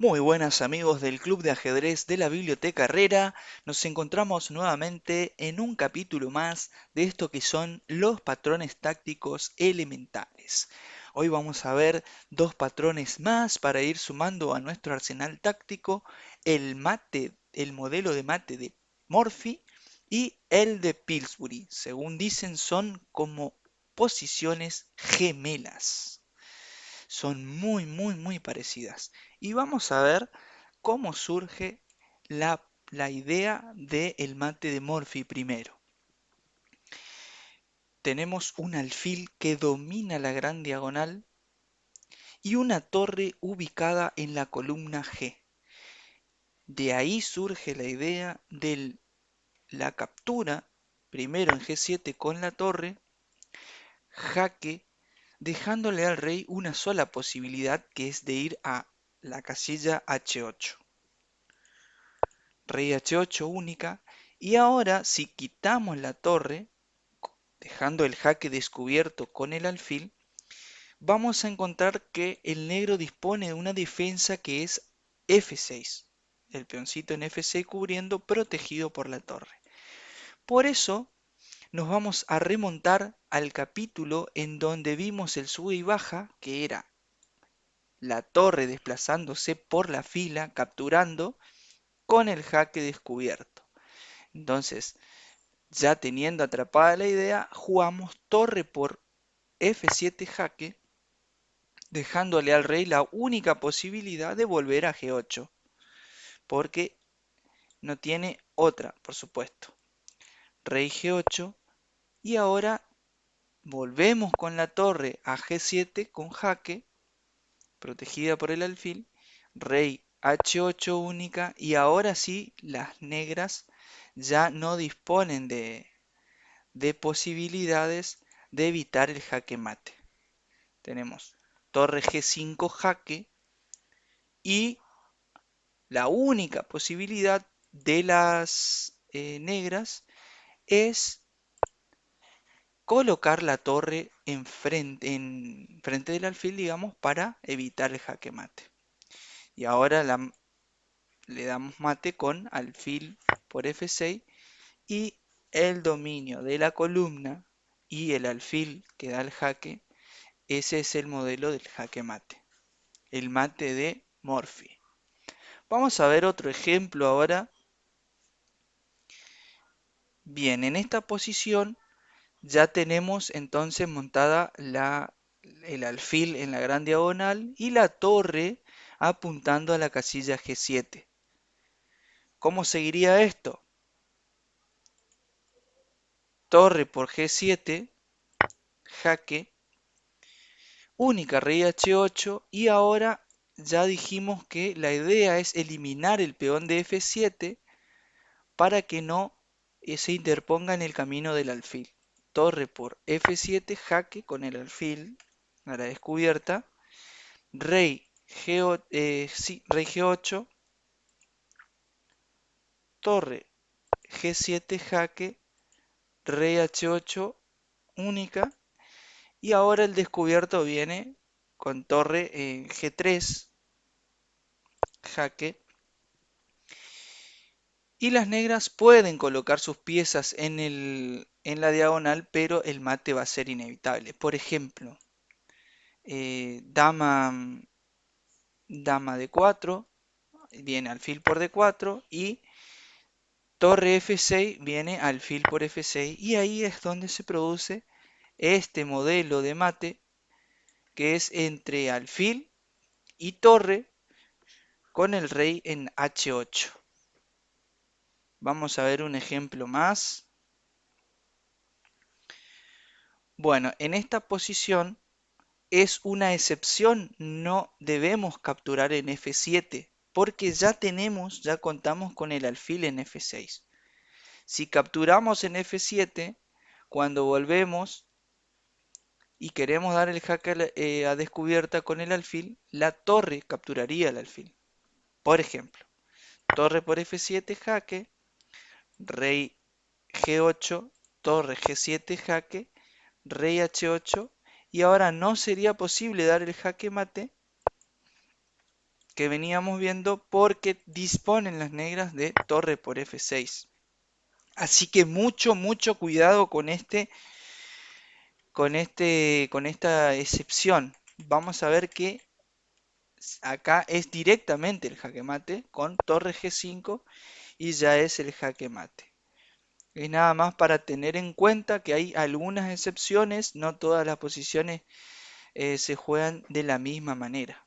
Muy buenas amigos del Club de Ajedrez de la Biblioteca Herrera, nos encontramos nuevamente en un capítulo más de esto que son los patrones tácticos elementales. Hoy vamos a ver dos patrones más para ir sumando a nuestro arsenal táctico, el modelo de mate de Morphy y el de Pillsbury. Según dicen, son como posiciones gemelas. Son muy parecidas. Y vamos a ver cómo surge la idea del mate de Morphy primero. Tenemos un alfil que domina la gran diagonal y una torre ubicada en la columna G. De ahí surge la idea de la captura, primero en G7 con la torre, jaque, dejándole al rey una sola posibilidad, que es de ir a la casilla H8. Rey H8 única, y ahora si quitamos la torre, dejando el jaque descubierto con el alfil, vamos a encontrar que el negro dispone de una defensa que es F6, el peoncito en F6 cubriendo, protegido por la torre. Por eso nos vamos a remontar al capítulo en donde vimos el sube y baja, que era la torre desplazándose por la fila, capturando con el jaque descubierto. Entonces, ya teniendo atrapada la idea, jugamos torre por F7 jaque, dejándole al rey la única posibilidad de volver a G8, porque no tiene otra, por supuesto. Rey G8, y ahora volvemos con la torre a G7 con jaque, protegida por el alfil, rey H8 única, y ahora sí las negras ya no disponen de posibilidades de evitar el jaque mate. Tenemos torre G5 jaque, y la única posibilidad de las negras es colocar la torre en frente del alfil, digamos, para evitar el jaque mate. Y ahora le damos mate con alfil por F6, y el dominio de la columna y el alfil que da el jaque. Ese es el modelo del jaque mate, el mate de Morphy. Vamos a ver otro ejemplo ahora. Bien, en esta posición ya tenemos entonces montada el alfil en la gran diagonal y la torre apuntando a la casilla G7. ¿Cómo seguiría esto? Torre por G7, jaque, única rey H8, y ahora ya dijimos que la idea es eliminar el peón de F7 para que no se interponga en el camino del alfil. Torre por F7, jaque con el alfil a la descubierta, rey G8, torre G7 jaque, rey H8 única, y ahora el descubierto viene con torre G3 jaque, y las negras pueden colocar sus piezas en la diagonal, pero el mate va a ser inevitable. Por ejemplo, dama D4, viene alfil por D4, y torre F6 viene alfil por F6, y ahí es donde se produce este modelo de mate que es entre alfil y torre con el rey en H8. Vamos a ver un ejemplo más. Bueno, en esta posición es una excepción, no debemos capturar en F7 porque ya contamos con el alfil en F6. Si capturamos en F7, cuando volvemos y queremos dar el jaque a descubierta con el alfil, la torre capturaría el alfil. Por ejemplo, torre por F7 jaque, rey G8, torre G7 jaque, rey H8, y ahora no sería posible dar el jaque mate, que veníamos viendo porque disponen las negras de torre por F6. Así que mucho cuidado con esta excepción. Vamos a ver que acá es directamente el jaque mate con torre G5 y ya es el jaque mate. Es nada más para tener en cuenta que hay algunas excepciones, no todas las posiciones se juegan de la misma manera.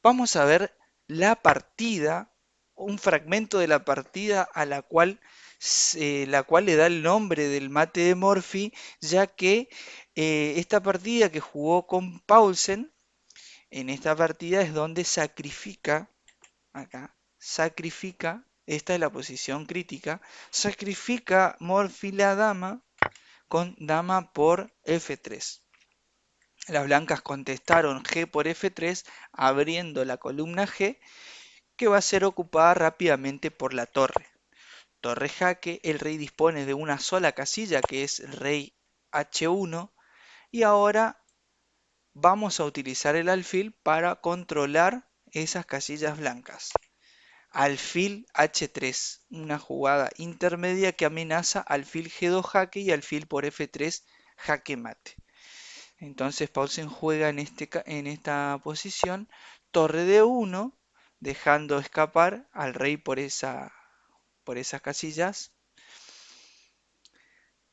Vamos a ver la partida, un fragmento de la partida a la cual le da el nombre del mate de Morphy, ya que esta partida que jugó con Paulsen, en esta partida es donde sacrifica, acá, sacrifica, esta es la posición crítica, sacrifica Morphy la dama con dama por F3. Las blancas contestaron G por F3, abriendo la columna G, que va a ser ocupada rápidamente por la torre. Torre jaque, el rey dispone de una sola casilla, que es rey H1, y ahora vamos a utilizar el alfil para controlar esas casillas blancas. Alfil H3, una jugada intermedia que amenaza alfil G2 jaque y alfil por F3 jaque mate. Entonces Paulsen juega en esta posición torre D1, dejando escapar al rey por esas casillas.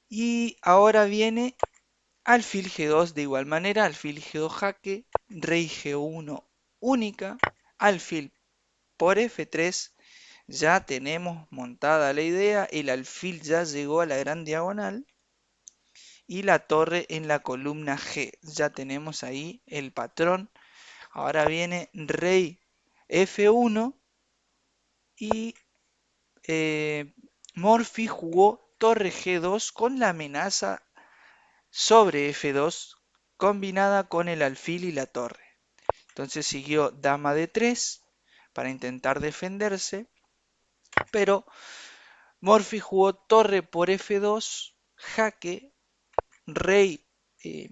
Y ahora viene alfil G2 de igual manera, alfil G2 jaque, rey G1 única, alfil por F3. Ya tenemos montada la idea, el alfil ya llegó a la gran diagonal y la torre en la columna G. Ya tenemos ahí el patrón. Ahora viene rey F1 y Morphy jugó torre G2 con la amenaza sobre F2 combinada con el alfil y la torre. Entonces siguió dama D3 para intentar defenderse, pero Morphy jugó torre por F2, jaque, rey, eh,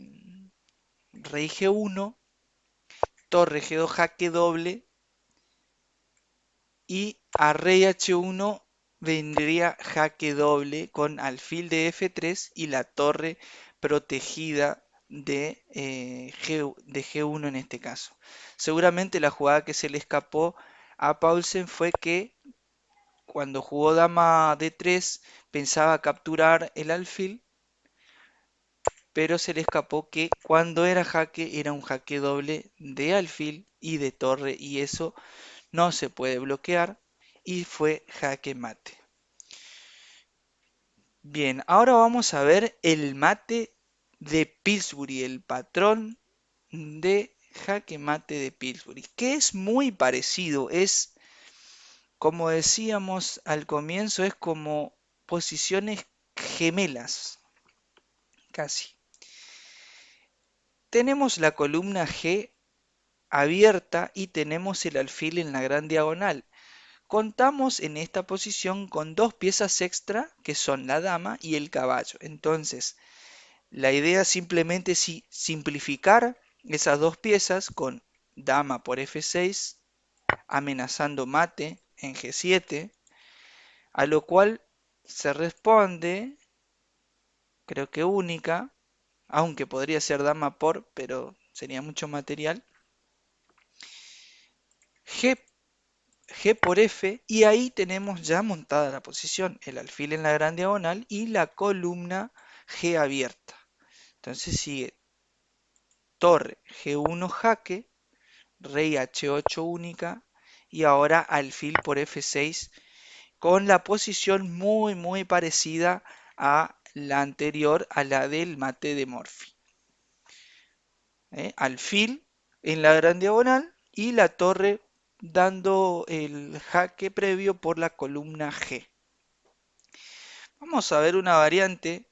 rey G1, torre G2 jaque doble y a rey H1 vendría jaque doble con alfil de F3 y la torre protegida de G1 en este caso. Seguramente la jugada que se le escapó a Paulsen fue que cuando jugó dama D3 pensaba capturar el alfil, pero se le escapó que cuando era jaque era un jaque doble de alfil y de torre y eso no se puede bloquear y fue jaque mate. Bien, ahora vamos a ver el mate de Pillsbury, el patrón de jaque mate de Pillsbury, que es muy parecido, es como decíamos al comienzo, es como posiciones gemelas, casi. Tenemos la columna G abierta y tenemos el alfil en la gran diagonal. Contamos en esta posición con dos piezas extra que son la dama y el caballo. Entonces, la idea simplemente es simplificar esas dos piezas con dama por F6, amenazando mate en G7, a lo cual se responde, creo que única, aunque podría ser dama por, pero sería mucho material, G G por F y ahí tenemos ya montada la posición, el alfil en la gran diagonal y la columna G abierta. Entonces sigue torre G1 jaque, rey H8 única y ahora alfil por F6 con la posición muy parecida a la anterior, a la del mate de Morphy. Alfil en la gran diagonal y la torre dando el jaque previo por la columna G. Vamos a ver una variante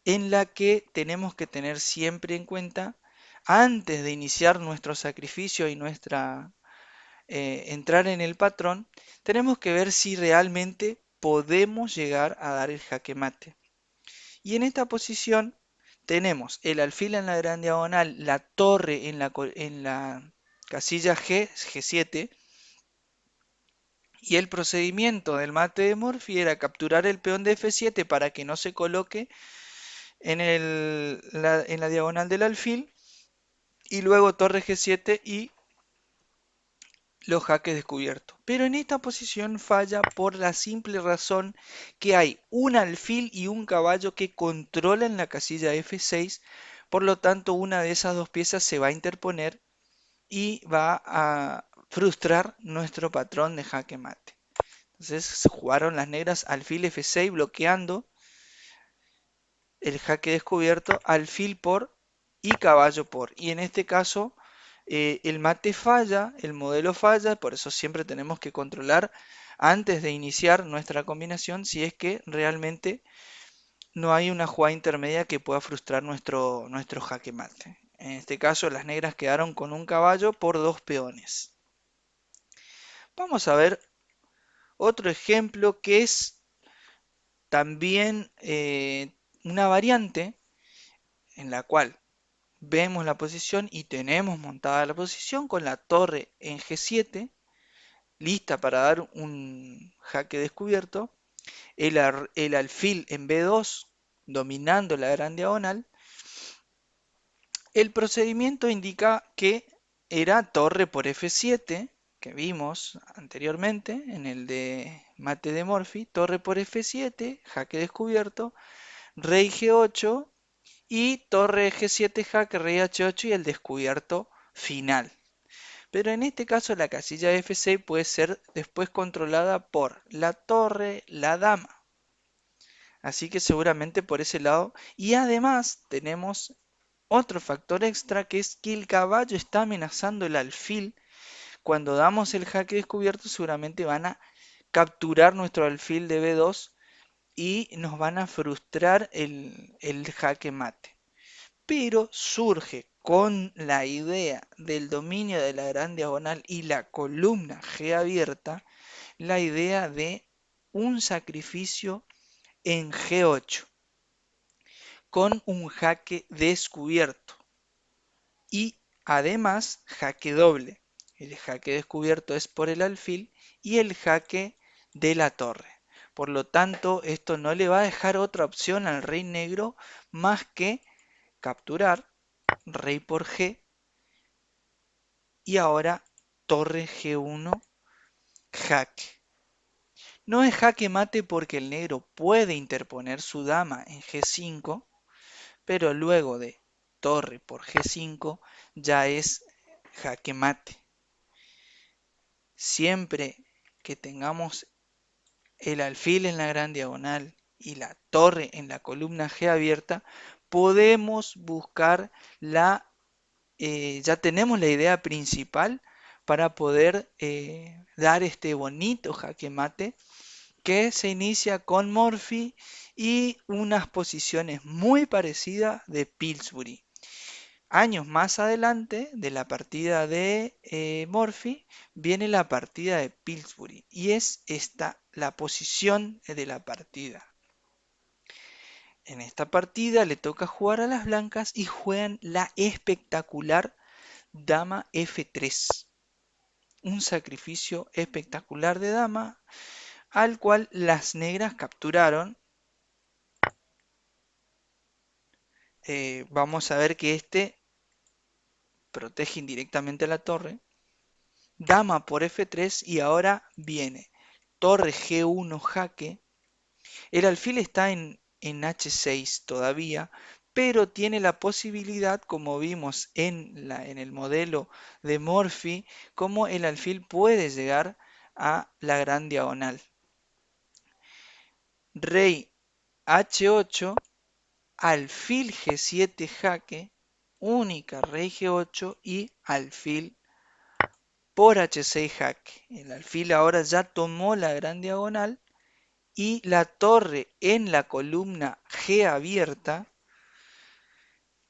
en la que tenemos que tener siempre en cuenta, antes de iniciar nuestro sacrificio y entrar en el patrón, tenemos que ver si realmente podemos llegar a dar el jaque mate. Y en esta posición tenemos el alfil en la gran diagonal, la torre en la casilla G, G7, y el procedimiento del mate de Morphy era capturar el peón de F7 para que no se coloque en la diagonal del alfil, y luego torre G7 y los jaques descubiertos. Pero en esta posición falla por la simple razón que hay un alfil y un caballo que controlan la casilla F6, por lo tanto una de esas dos piezas se va a interponer y va a frustrar nuestro patrón de jaque mate. Entonces jugaron las negras alfil F6 bloqueando el jaque descubierto, alfil por y caballo por. Y en este caso el mate falla, el modelo falla, por eso siempre tenemos que controlar antes de iniciar nuestra combinación si es que realmente no hay una jugada intermedia que pueda frustrar nuestro jaque mate. En este caso las negras quedaron con un caballo por dos peones. Vamos a ver otro ejemplo que es también una variante en la cual vemos la posición y tenemos montada la posición con la torre en G7, lista para dar un jaque descubierto, el alfil en B2 dominando la gran diagonal. El procedimiento indica que era torre por F7, que vimos anteriormente en el de mate de Morphy, torre por F7, jaque descubierto, rey G8 y torre G7 jaque, rey H8 y el descubierto final. Pero en este caso la casilla F6 puede ser después controlada por la torre, la dama. Así que seguramente por ese lado. Y además tenemos otro factor extra, que es que el caballo está amenazando el alfil. Cuando damos el jaque descubierto seguramente van a capturar nuestro alfil de B2 y nos van a frustrar el jaque mate. Pero surge con la idea del dominio de la gran diagonal y la columna G abierta, la idea de un sacrificio en G8 con un jaque descubierto y además jaque doble. El jaque descubierto es por el alfil y el jaque de la torre. Por lo tanto, esto no le va a dejar otra opción al rey negro más que capturar rey por G y ahora torre G1 jaque. No es jaque mate porque el negro puede interponer su dama en G5, pero luego de torre por G5 ya es jaque mate. Siempre que tengamos el alfil en la gran diagonal y la torre en la columna G abierta, podemos buscar ya tenemos la idea principal para poder dar este bonito jaque mate que se inicia con Morphy y unas posiciones muy parecidas de Pillsbury. Años más adelante de la partida de Morphy viene la partida de Pillsbury y es esta la posición de la partida. En esta partida le toca jugar a las blancas y juegan la espectacular dama F3. Un sacrificio espectacular de dama al cual las negras capturaron. Vamos a ver que este protege indirectamente a la torre. Dama por F3 y ahora viene torre G1 jaque. El alfil está en H6 todavía, pero tiene la posibilidad, como vimos en el modelo de Morphy, como el alfil puede llegar a la gran diagonal. Rey H8, alfil G7 jaque, única rey G8 y alfil por H6 jaque. El alfil ahora ya tomó la gran diagonal y la torre en la columna G abierta.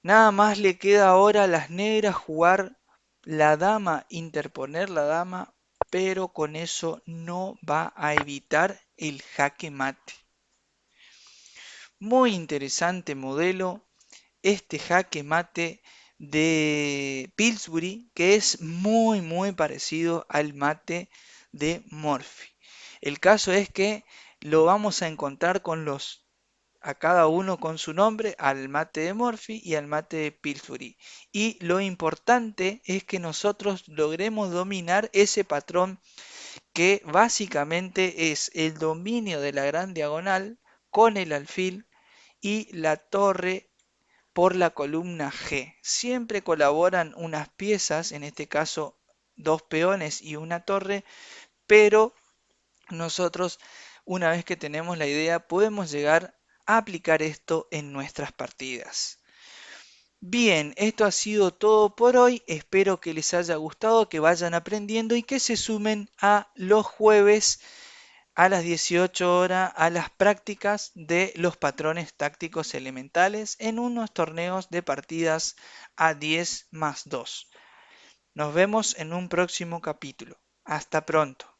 Nada más le queda ahora a las negras jugar la dama, interponer la dama, pero con eso no va a evitar el jaque mate. Muy interesante modelo. Este jaque mate de Pillsbury, que es muy parecido al mate de Morphy. El caso es que lo vamos a encontrar a cada uno con su nombre, al mate de Morphy y al mate de Pillsbury. Y lo importante es que nosotros logremos dominar ese patrón que básicamente es el dominio de la gran diagonal con el alfil y la torre por la columna G. Siempre colaboran unas piezas, en este caso dos peones y una torre, pero nosotros, una vez que tenemos la idea, podemos llegar a aplicar esto en nuestras partidas. Bien, esto ha sido todo por hoy. Espero que les haya gustado, que vayan aprendiendo y que se sumen a los jueves a las 18 horas a las prácticas de los patrones tácticos elementales en unos torneos de partidas a 10 más 2. Nos vemos en un próximo capítulo. Hasta pronto.